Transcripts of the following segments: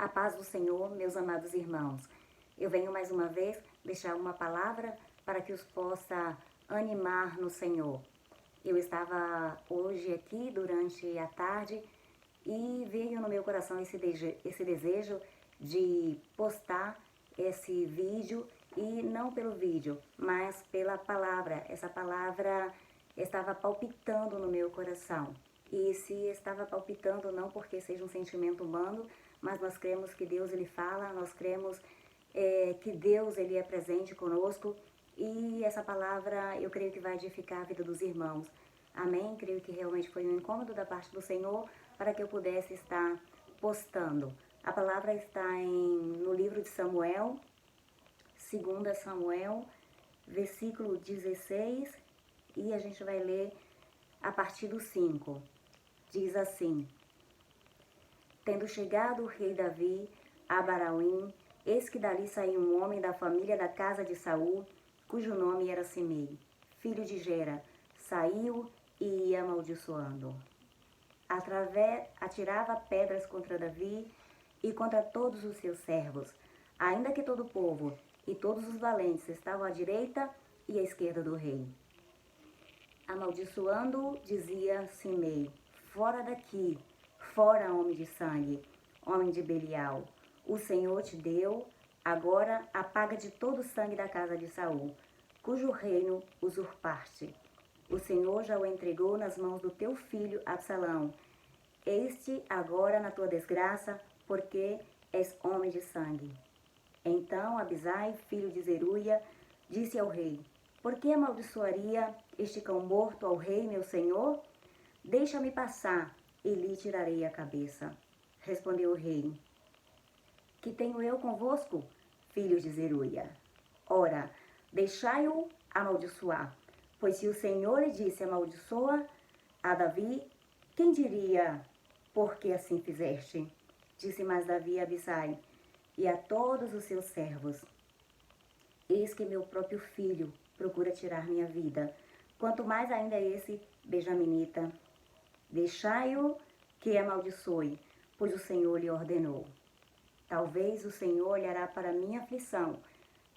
A paz do Senhor, meus amados irmãos. Eu venho mais uma vez deixar uma palavra para que os possa animar no Senhor. Eu estava hoje aqui durante a tarde e veio no meu coração esse desejo de postar esse vídeo, e não pelo vídeo, mas pela palavra. Essa palavra estava palpitando no meu coração. E se estava palpitando, não porque seja um sentimento humano, mas nós cremos que Deus ele fala, nós cremos que Deus ele é presente conosco, e essa palavra eu creio que vai edificar a vida dos irmãos. Amém? Creio que realmente foi um incômodo da parte do Senhor para que eu pudesse estar postando. A palavra está no livro de Samuel, 2 Samuel, versículo 16, e a gente vai ler a partir do 5. Diz assim: Tendo chegado o rei Davi a Abarim, eis que dali saiu um homem da família da casa de Saul, cujo nome era Simei, filho de Gera. Saiu e ia amaldiçoando. Atirava pedras contra Davi e contra todos os seus servos, ainda que todo o povo e todos os valentes estavam à direita e à esquerda do rei. Amaldiçoando, dizia Simei: Fora daqui, fora, homem de sangue, homem de Belial. O Senhor te deu, agora apaga de todo o sangue da casa de Saul, cujo reino usurpaste. O Senhor já o entregou nas mãos do teu filho Absalão. Este agora na tua desgraça, porque és homem de sangue. Então Abisai, filho de Zeruia, disse ao rei: Por que amaldiçoaria este cão morto ao rei, meu senhor? Deixa-me passar, e lhe tirarei a cabeça. Respondeu o rei: Que tenho eu convosco, filho de Zeruia? Ora, deixai-o amaldiçoar, pois se o Senhor lhe disse amaldiçoa a Davi, quem diria, por que assim fizeste? Disse mais Davi a Abisai e a todos os seus servos: Eis que meu próprio filho procura tirar minha vida, quanto mais ainda esse benjaminita. Deixai-o que amaldiçoe, pois o Senhor lhe ordenou. Talvez o Senhor olhará para minha aflição,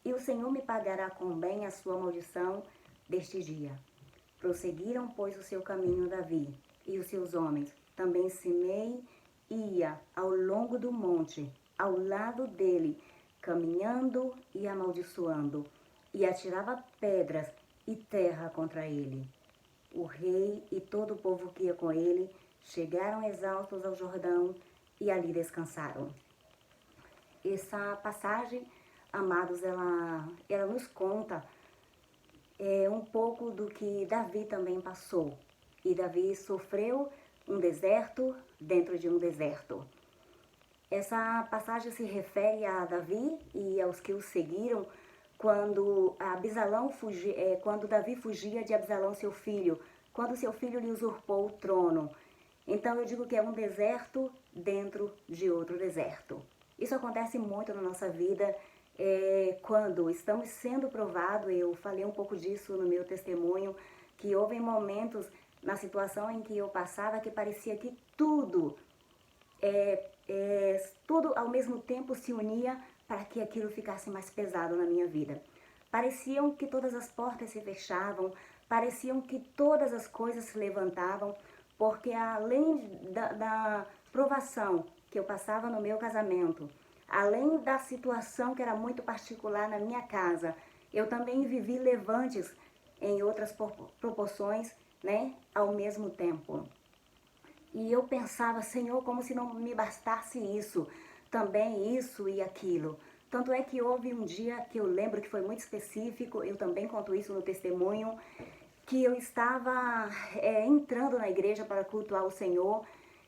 e o Senhor me pagará com bem a sua maldição deste dia. Prosseguiram, pois, o seu caminho Davi e os seus homens. Também Simei ia ao longo do monte, ao lado dele, caminhando e amaldiçoando, e atirava pedras e terra contra ele. O rei e todo o povo que ia com ele chegaram exaustos ao Jordão e ali descansaram. Essa passagem, amados, ela nos conta um pouco do que Davi também passou. E Davi sofreu um deserto dentro de um deserto. Essa passagem se refere a Davi e aos que o seguiram quando quando Davi fugia de Absalão, seu filho, quando seu filho lhe usurpou o trono. Então eu digo que é um deserto dentro de outro deserto. Isso acontece muito na nossa vida quando estamos sendo provados. Eu falei um pouco disso no meu testemunho, que houve momentos na situação em que eu passava que parecia que tudo ao mesmo tempo se unia para que aquilo ficasse mais pesado na minha vida. Pareciam que todas as portas se fechavam, pareciam que todas as coisas se levantavam, porque além da provação que eu passava no meu casamento, além da situação que era muito particular na minha casa, eu também vivi levantes em outras proporções, né, ao mesmo tempo. E eu pensava: Senhor, como se não me bastasse isso, também isso e aquilo. Tanto é que houve um dia que eu lembro que foi muito específico, eu também conto isso no testemunho, que eu estava entrando na igreja para cultuar o Senhor,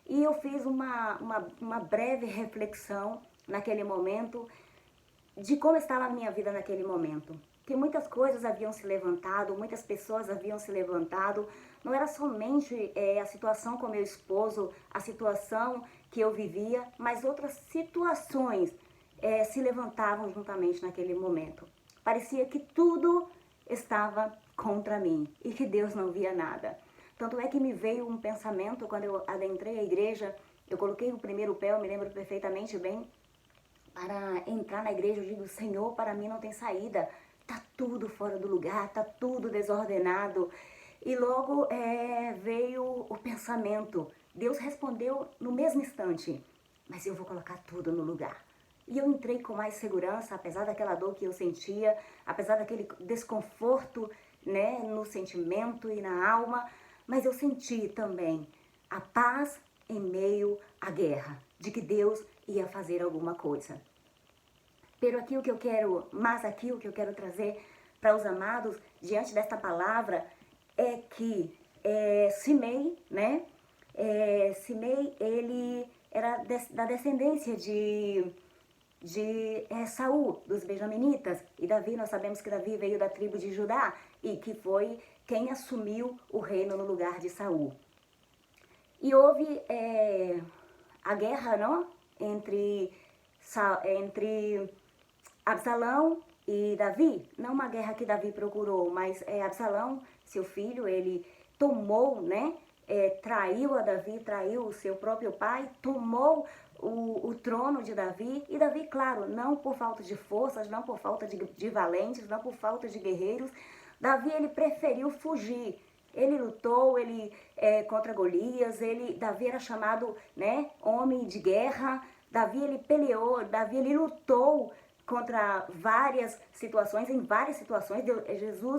e eu fiz uma breve reflexão naquele momento de como estava a minha vida naquele momento. Que muitas coisas haviam se levantado, muitas pessoas haviam se levantado. Não era somente a situação com meu esposo, a situação que eu vivia, mas outras situações se levantavam juntamente naquele momento. Parecia que tudo estava contra mim e que Deus não via nada. Tanto é que me veio um pensamento quando eu adentrei a igreja. Eu coloquei o primeiro pé, eu me lembro perfeitamente bem, para entrar na igreja, eu digo, Senhor, para mim não tem saída. Tá tudo fora do lugar, tá tudo desordenado. E logo veio o pensamento. Deus respondeu no mesmo instante, mas eu vou colocar tudo no lugar. E eu entrei com mais segurança, apesar daquela dor que eu sentia, apesar daquele desconforto, né, no sentimento e na alma, mas eu senti também a paz em meio à guerra, de que Deus ia fazer alguma coisa. Pero aqui o que eu quero trazer para os amados, diante desta palavra, é que Simei, né? Simei, ele era da descendência de Saul, dos benjaminitas, e Davi, nós sabemos que Davi veio da tribo de Judá, e que foi quem assumiu o reino no lugar de Saul. E houve a guerra, não? Entre Absalão e Davi, não uma guerra que Davi procurou, mas Absalão, seu filho, ele tomou, né? Traiu a Davi, traiu o seu próprio pai, tomou o trono de Davi, e Davi, claro, não por falta de forças, não por falta de valentes, não por falta de guerreiros, Davi, ele preferiu fugir. Ele lutou, contra Golias, Davi era chamado, né, homem de guerra, Davi, ele peleou, Davi, ele lutou contra várias situações, em várias situações,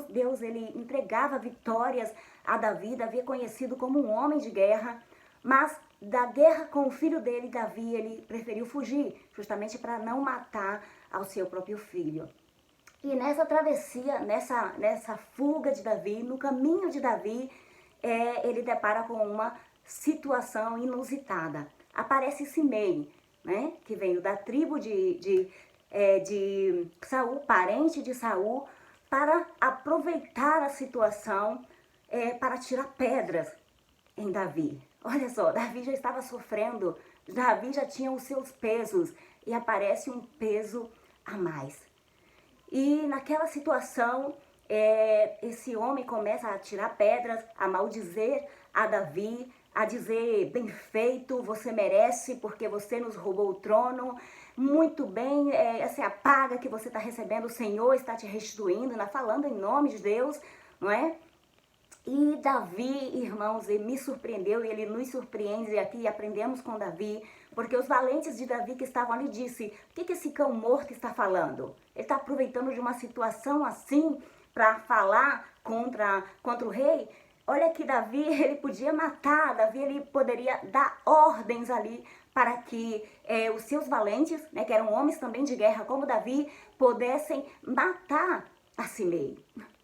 Deus, ele entregava vitórias a Davi, Davi é conhecido como um homem de guerra, mas da guerra com o filho dele, Davi, ele preferiu fugir, justamente para não matar ao seu próprio filho. E nessa travessia, nessa fuga de Davi, no caminho de Davi, ele depara com uma situação inusitada. Aparece Simei, né, que veio da tribo de Saul, parente de Saul, para aproveitar a situação para tirar pedras em Davi. Olha só, Davi já estava sofrendo, Davi já tinha os seus pesos, e aparece um peso a mais. E naquela situação, esse homem começa a tirar pedras, a maldizer a Davi, a dizer, bem feito, você merece, porque você nos roubou o trono, muito bem, essa é a paga que você está recebendo, o Senhor está te restituindo, falando em nome de Deus, não é? E Davi, irmãos, ele me surpreendeu, e ele nos surpreende aqui, aprendemos com Davi, porque os valentes de Davi que estavam ali disse, o que esse cão morto está falando? Ele está aproveitando de uma situação assim para falar contra o rei? Olha que Davi, ele podia matar, Davi, ele poderia dar ordens ali para que os seus valentes, né, que eram homens também de guerra como Davi, pudessem matar a Simei.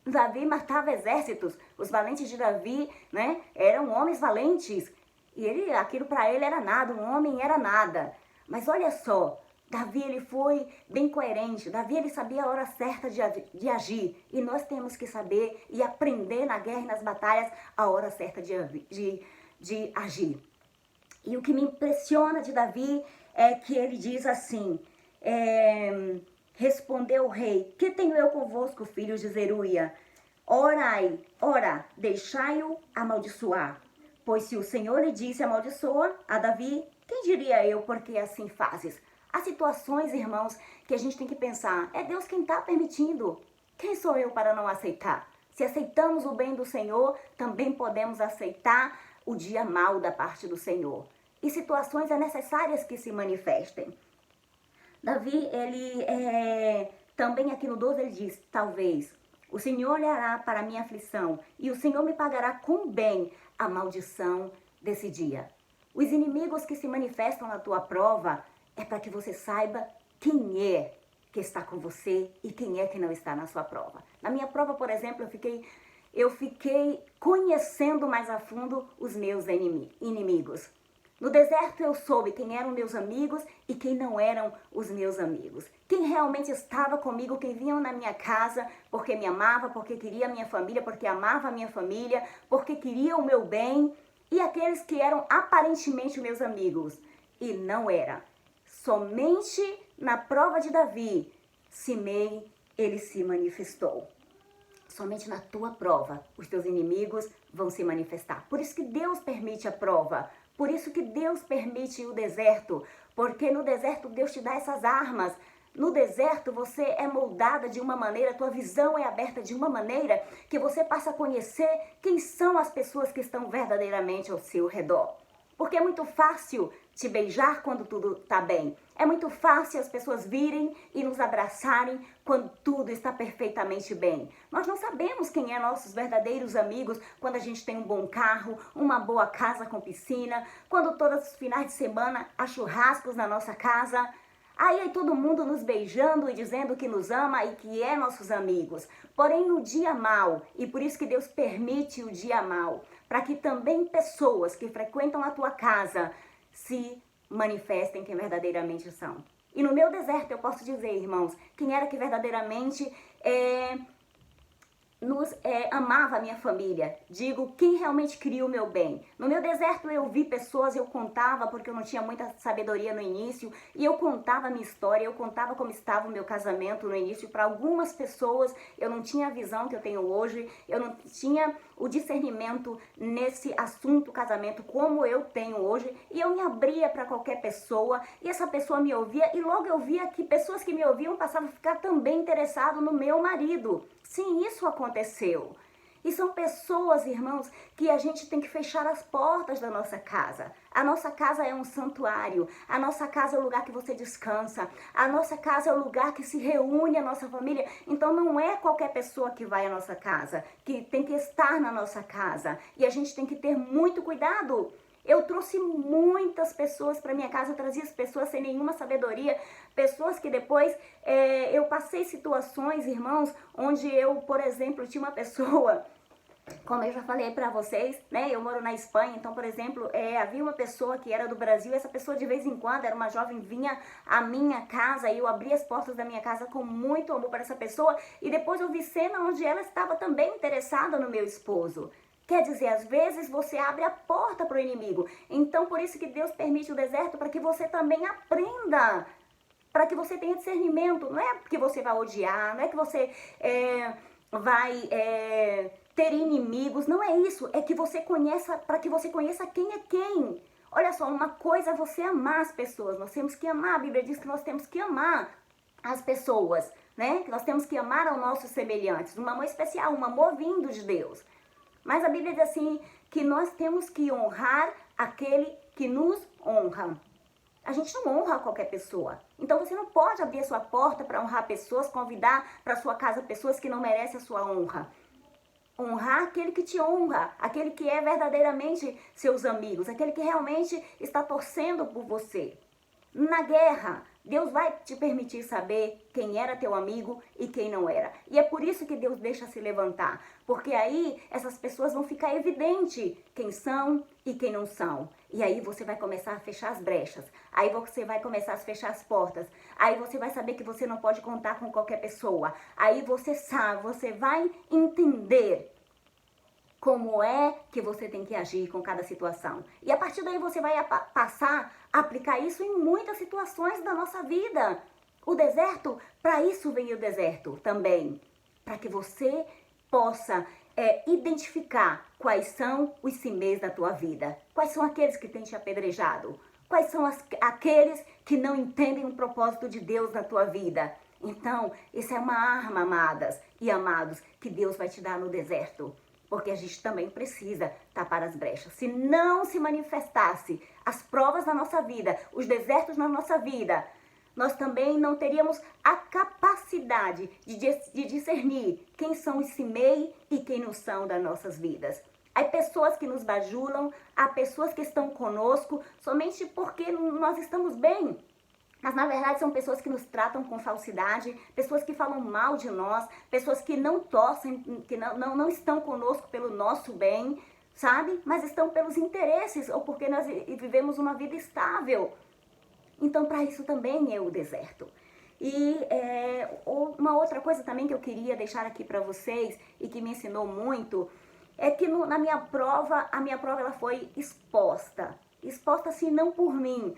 Davi matava exércitos, os valentes de Davi, né, eram homens valentes, e aquilo para ele era nada, um homem era nada. Mas olha só, Davi, ele foi bem coerente, Davi, ele sabia a hora certa de agir, e nós temos que saber e aprender na guerra e nas batalhas a hora certa de agir. E o que me impressiona de Davi é que ele diz assim, respondeu o rei, que tenho eu convosco, filhos de Zeruia? Ora, deixai-o amaldiçoar. Pois se o Senhor lhe disse amaldiçoa a Davi, quem diria eu porque assim fazes? Há situações, irmãos, que a gente tem que pensar, é Deus quem está permitindo. Quem sou eu para não aceitar? Se aceitamos o bem do Senhor, também podemos aceitar o dia mau da parte do Senhor. E situações necessárias que se manifestem. Davi, ele também aqui no 12, ele diz, talvez, o Senhor olhará para a minha aflição e o Senhor me pagará com bem a maldição desse dia. Os inimigos que se manifestam na tua prova é para que você saiba quem é que está com você e quem é que não está na sua prova. Na minha prova, por exemplo, eu fiquei conhecendo mais a fundo os meus inimigos. No deserto eu soube quem eram meus amigos e quem não eram os meus amigos. Quem realmente estava comigo, quem vinha na minha casa porque me amava, porque queria a minha família, porque amava a minha família, porque queria o meu bem. E aqueles que eram aparentemente meus amigos. E não era. Somente na prova de Davi, Simei, ele se manifestou. Somente na tua prova, os teus inimigos vão se manifestar. Por isso que Deus permite a prova, Por isso que Deus permite o deserto, porque no deserto Deus te dá essas armas. No deserto você é moldada de uma maneira, tua visão é aberta de uma maneira que você passa a conhecer quem são as pessoas que estão verdadeiramente ao seu redor. Porque é muito fácil te beijar quando tudo está bem. É muito fácil as pessoas virem e nos abraçarem quando tudo está perfeitamente bem. Nós não sabemos quem é nossos verdadeiros amigos quando a gente tem um bom carro, uma boa casa com piscina, quando todos os finais de semana há churrascos na nossa casa. Aí todo mundo nos beijando e dizendo que nos ama e que é nossos amigos. Porém, no dia mau, e por isso que Deus permite o dia mau, para que também pessoas que frequentam a tua casa se manifestem quem verdadeiramente são. E no meu deserto eu posso dizer, irmãos, quem era que verdadeiramente amava a minha família. Digo, quem realmente queria o meu bem. No meu deserto eu vi pessoas, eu contava, porque eu não tinha muita sabedoria no início, e eu contava a minha história, eu contava como estava o meu casamento no início. Para algumas pessoas eu não tinha a visão que eu tenho hoje, eu não tinha o discernimento nesse assunto casamento como eu tenho hoje, e eu me abria para qualquer pessoa, e essa pessoa me ouvia, e logo eu via que pessoas que me ouviam passavam a ficar também interessadas no meu marido. Sim, isso aconteceu. E são pessoas, irmãos, que a gente tem que fechar as portas da nossa casa. A nossa casa é um santuário. A nossa casa é o lugar que você descansa. A nossa casa é o lugar que se reúne a nossa família. Então não é qualquer pessoa que vai à nossa casa, que tem que estar na nossa casa. E a gente tem que ter muito cuidado. Eu trouxe muitas pessoas para minha casa, eu trazia as pessoas sem nenhuma sabedoria, pessoas que depois eu passei situações, irmãos, onde eu, por exemplo, tinha uma pessoa, como eu já falei para vocês, né, eu moro na Espanha, então, por exemplo, havia uma pessoa que era do Brasil, essa pessoa de vez em quando, era uma jovem, vinha à minha casa e eu abria as portas da minha casa com muito amor para essa pessoa, e depois eu vi cena onde ela estava também interessada no meu esposo. Quer dizer, às vezes você abre a porta para o inimigo. Então, por isso que Deus permite o deserto, para que você também aprenda, para que você tenha discernimento. Não é que você vai odiar, não é que você vai ter inimigos, não é isso. É que você conheça, para que você conheça quem é quem. Olha só, uma coisa é você amar as pessoas. Nós temos que amar, a Bíblia diz que nós temos que amar as pessoas, né? Que nós temos que amar aos nossos semelhantes. Um amor especial, um amor vindo de Deus. Mas a Bíblia diz assim, que nós temos que honrar aquele que nos honra. A gente não honra qualquer pessoa. Então você não pode abrir a sua porta para honrar pessoas, convidar para sua casa pessoas que não merecem a sua honra. Honrar aquele que te honra, aquele que é verdadeiramente seus amigos, aquele que realmente está torcendo por você. Na guerra, Deus vai te permitir saber quem era teu amigo e quem não era. E é por isso que Deus deixa se levantar. Porque aí essas pessoas vão ficar evidente quem são e quem não são. E aí você vai começar a fechar as brechas. Aí você vai começar a fechar as portas. Aí você vai saber que você não pode contar com qualquer pessoa. Aí você sabe, você vai entender como é que você tem que agir com cada situação. E a partir daí você vai passar a aplicar isso em muitas situações da nossa vida. O deserto, para isso vem o deserto também. Para que você possa identificar quais são os cimês da tua vida. Quais são aqueles que têm te apedrejado. Quais são aqueles que não entendem o propósito de Deus na tua vida. Então, essa é uma arma, amadas e amados, que Deus vai te dar no deserto. Porque a gente também precisa tapar as brechas. Se não se manifestasse as provas na nossa vida, os desertos na nossa vida, nós também não teríamos a capacidade de discernir quem são os cimei e quem não são das nossas vidas. Há pessoas que nos bajulam, há pessoas que estão conosco somente porque nós estamos bem. Mas, na verdade, são pessoas que nos tratam com falsidade, pessoas que falam mal de nós, pessoas que não torcem, que não estão conosco pelo nosso bem, sabe? Mas estão pelos interesses ou porque nós vivemos uma vida estável. Então, para isso também é o deserto. E uma outra coisa também que eu queria deixar aqui para vocês e que me ensinou muito é que na minha prova, a minha prova ela foi exposta. Exposta, assim, não por mim.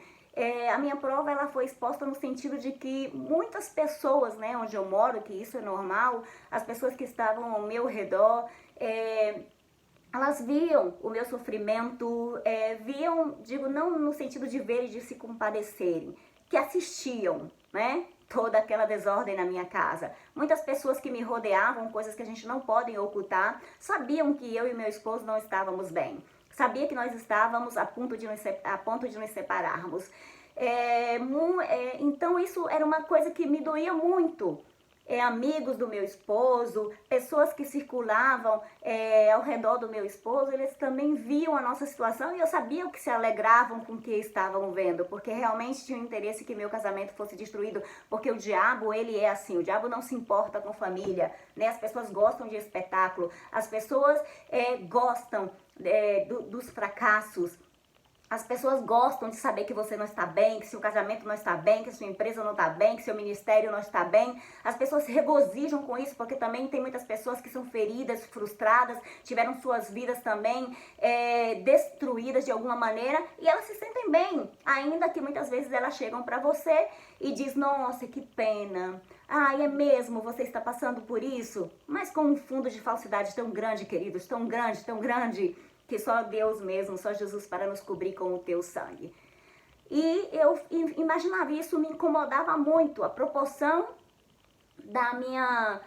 A minha prova ela foi exposta no sentido de que muitas pessoas, né, onde eu moro, que isso é normal, as pessoas que estavam ao meu redor, elas viam o meu sofrimento, viam, digo, não no sentido de ver e de se compadecerem, que assistiam, né? Toda aquela desordem na minha casa. Muitas pessoas que me rodeavam, coisas que a gente não pode ocultar, sabiam que eu e meu esposo não estávamos bem. Sabia que nós estávamos a ponto de nos separarmos. Então isso era uma coisa que me doía muito. Amigos do meu esposo, pessoas que circulavam ao redor do meu esposo, eles também viam a nossa situação e eu sabia que se alegravam com o que estavam vendo, porque realmente tinham interesse que meu casamento fosse destruído, porque o diabo, ele é assim, o diabo não se importa com família, né? As pessoas gostam de espetáculo, as pessoas gostam dos fracassos. As pessoas gostam de saber que você não está bem, que seu casamento não está bem, que sua empresa não está bem, que seu ministério não está bem. As pessoas se regozijam com isso, porque também tem muitas pessoas que são feridas, frustradas, tiveram suas vidas também destruídas de alguma maneira e elas se sentem bem, ainda que muitas vezes elas chegam para você e diz: nossa, que pena. Ah, é mesmo, você está passando por isso? Mas com um fundo de falsidade tão grande, queridos, tão grande, que só Deus mesmo, só Jesus para nos cobrir com o teu sangue. E eu imaginava isso, me incomodava muito, a proporção da minha,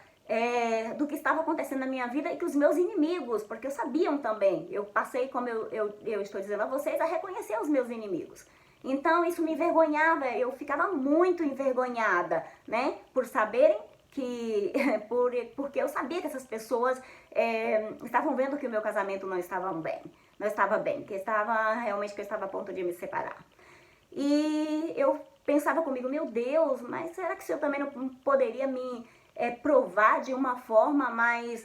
do que estava acontecendo na minha vida e que os meus inimigos, porque eu sabiam também, eu passei, como eu estou dizendo a vocês, a reconhecer os meus inimigos. Então isso me envergonhava, eu ficava muito envergonhada, né, por saberem porque eu sabia que essas pessoas estavam vendo que o meu casamento não estava bem, que eu estava a ponto de me separar. E eu pensava comigo: meu Deus, mas será que o Senhor também não poderia me provar de uma forma mais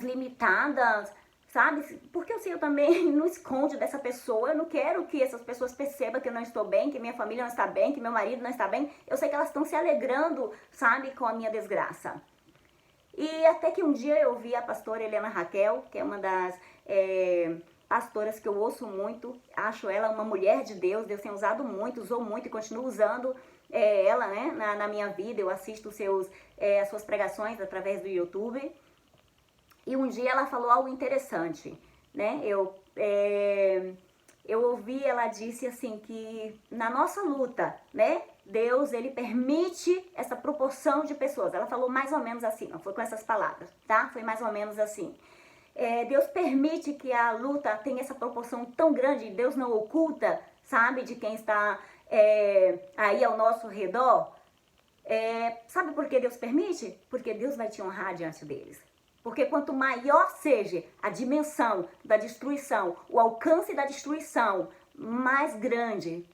limitada, sabe? Porque o Senhor também não esconde dessa pessoa. Eu não quero que essas pessoas percebam que eu não estou bem, que minha família não está bem, que meu marido não está bem. Eu sei que elas estão se alegrando, sabe, com a minha desgraça. E até que um dia eu vi a pastora Helena Raquel, que é uma das pastoras que eu ouço muito. Acho ela uma mulher de Deus. Deus tem usado muito, usou muito e continua usando ela, né, na minha vida. Eu assisto as suas pregações através do YouTube. E um dia ela falou algo interessante, né? Eu ouvi, ela disse assim, que na nossa luta, né? Deus, ele permite essa proporção de pessoas. Ela falou mais ou menos assim, não foi com essas palavras, tá? Foi mais ou menos assim. Deus permite que a luta tenha essa proporção tão grande, Deus não oculta, sabe, de quem está aí ao nosso redor. Sabe por que Deus permite? Porque Deus vai te honrar diante deles. Porque quanto maior seja a dimensão da destruição, o alcance da destruição, mais grande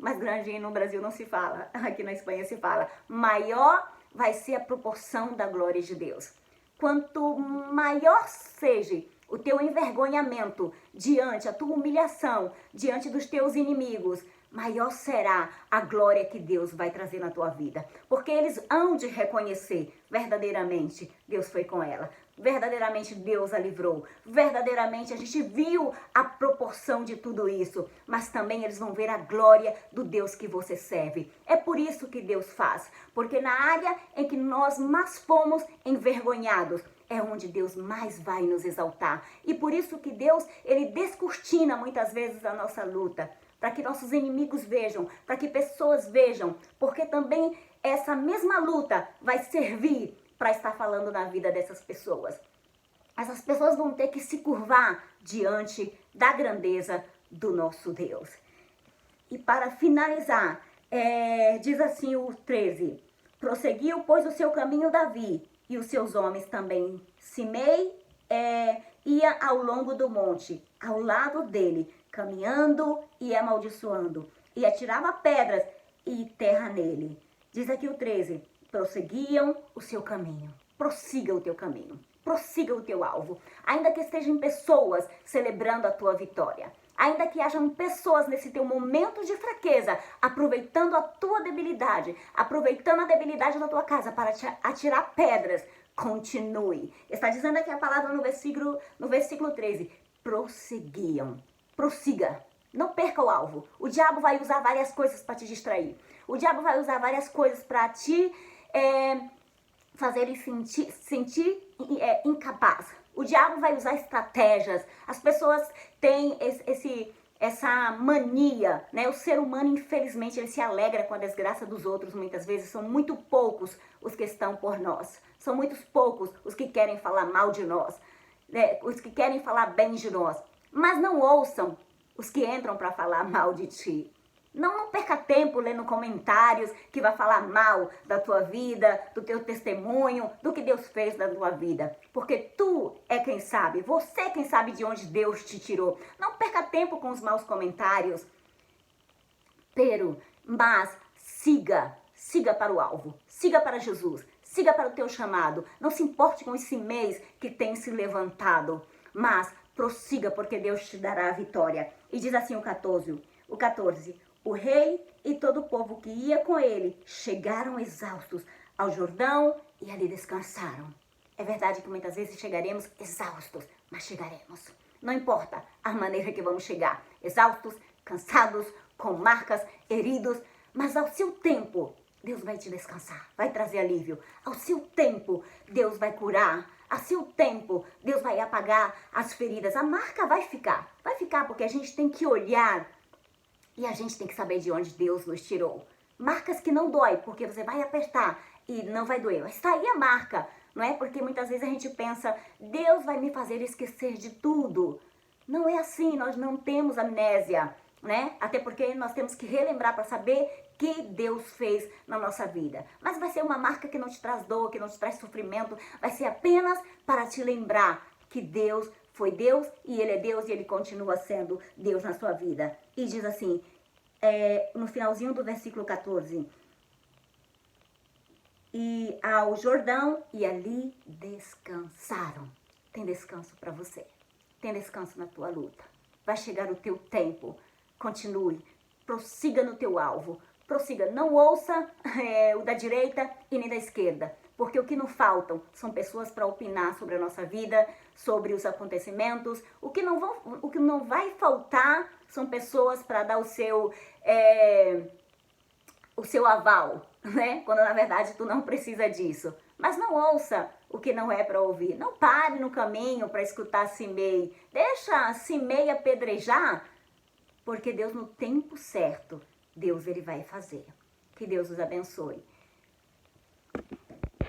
no Brasil não se fala, aqui na Espanha se fala, maior vai ser a proporção da glória de Deus. Quanto maior seja o teu envergonhamento diante, a tua humilhação diante dos teus inimigos, maior será a glória que Deus vai trazer na tua vida. Porque eles hão de reconhecer, verdadeiramente, Deus foi com ela. Verdadeiramente Deus a livrou. Verdadeiramente a gente viu a proporção de tudo isso. Mas também eles vão ver a glória do Deus que você serve. É por isso que Deus faz. Porque na área em que nós mais fomos envergonhados, é onde Deus mais vai nos exaltar. E por isso que Deus, ele descortina muitas vezes a nossa luta. Para que nossos inimigos vejam, para que pessoas vejam. Porque também essa mesma luta vai servir para estar falando na vida dessas pessoas. Essas pessoas vão ter que se curvar diante da grandeza do nosso Deus. E para finalizar, diz assim o 13: prosseguiu, pois, o seu caminho Davi, e os seus homens também. Simei ia ao longo do monte, ao lado dele, caminhando e amaldiçoando, e atirava pedras e terra nele. Diz aqui o 13: prosseguiam o seu caminho. Prossiga o teu caminho. Prossiga o teu alvo. Ainda que estejam pessoas celebrando a tua vitória. Ainda que hajam pessoas nesse teu momento de fraqueza, aproveitando a tua debilidade, aproveitando a debilidade da tua casa para te atirar pedras, continue. Está dizendo aqui a palavra no versículo 13. Prosseguiam. Prossiga. Não perca o alvo. O diabo vai usar várias coisas para te distrair. O diabo vai usar várias coisas para te fazer ele sentir incapaz. O diabo vai usar estratégias. As pessoas têm essa mania, né? O ser humano, infelizmente, ele se alegra com a desgraça dos outros, muitas vezes. São muito poucos os que estão por nós. São muitos poucos os que querem falar mal de nós, né? Os que querem falar bem de nós. Mas não ouçam os que entram para falar mal de ti. Não perca tempo lendo comentários que vai falar mal da tua vida, do teu testemunho, do que Deus fez na tua vida. Porque tu é quem sabe, você é quem sabe de onde Deus te tirou. Não perca tempo com os maus comentários. Mas siga para o alvo, siga para Jesus, siga para o teu chamado. Não se importe com esse mês que tem se levantado, mas prossiga porque Deus te dará a vitória. E diz assim o 14, o rei e todo o povo que ia com ele chegaram exaustos ao Jordão e ali descansaram. É verdade que muitas vezes chegaremos exaustos, mas chegaremos. Não importa a maneira que vamos chegar, exaustos, cansados, com marcas, heridos, mas ao seu tempo, Deus vai te descansar, vai trazer alívio. Ao seu tempo, Deus vai curar. A seu tempo, Deus vai apagar as feridas. A marca vai ficar porque a gente tem que olhar e a gente tem que saber de onde Deus nos tirou. Marcas que não dói, porque você vai apertar e não vai doer. Mas está aí a marca, não é? Porque muitas vezes a gente pensa, Deus vai me fazer esquecer de tudo. Não é assim, nós não temos amnésia, né? Até porque nós temos que relembrar para saber que Deus fez na nossa vida. Mas vai ser uma marca que não te traz dor, que não te traz sofrimento. Vai ser apenas para te lembrar que Deus foi Deus e Ele é Deus e Ele continua sendo Deus na sua vida. E diz assim, no finalzinho do versículo 14, e ao Jordão e ali descansaram. Tem descanso para você. Tem descanso na tua luta. Vai chegar o teu tempo. Continue. Prossiga no teu alvo. Prossiga. Não ouça o da direita e nem da esquerda. Porque o que não faltam são pessoas para opinar sobre a nossa vida, sobre os acontecimentos. O que não vai faltar são pessoas para dar o seu aval, né? Quando na verdade tu não precisa disso. Mas não ouça o que não é para ouvir. Não pare no caminho para escutar Simei. Deixa Simei apedrejar, porque Deus no tempo certo, Deus ele vai fazer. Que Deus os abençoe.